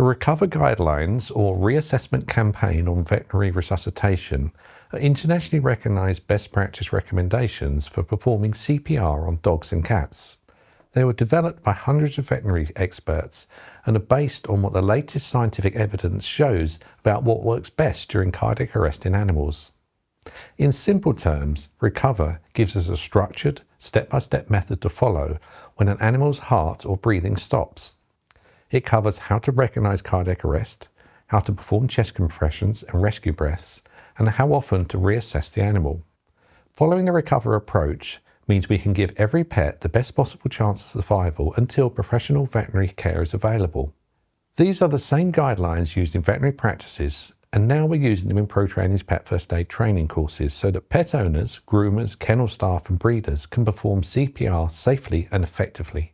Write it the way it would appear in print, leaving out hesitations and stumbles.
The Recover Guidelines, or Reassessment Campaign on Veterinary Resuscitation, are internationally recognised best practice recommendations for performing CPR on dogs and cats. They were developed by hundreds of veterinary experts and are based on what the latest scientific evidence shows about what works best during cardiac arrest in animals. In simple terms, Recover gives us a structured, step-by-step method to follow when an animal's heart or breathing stops. It covers how to recognise cardiac arrest, how to perform chest compressions and rescue breaths, and how often to reassess the animal. Following the Recover approach means we can give every pet the best possible chance of survival until professional veterinary care is available. These are the same guidelines used in veterinary practices, and now we're using them in ProTrainings Pet First Aid training courses so that pet owners, groomers, kennel staff and breeders can perform CPR safely and effectively.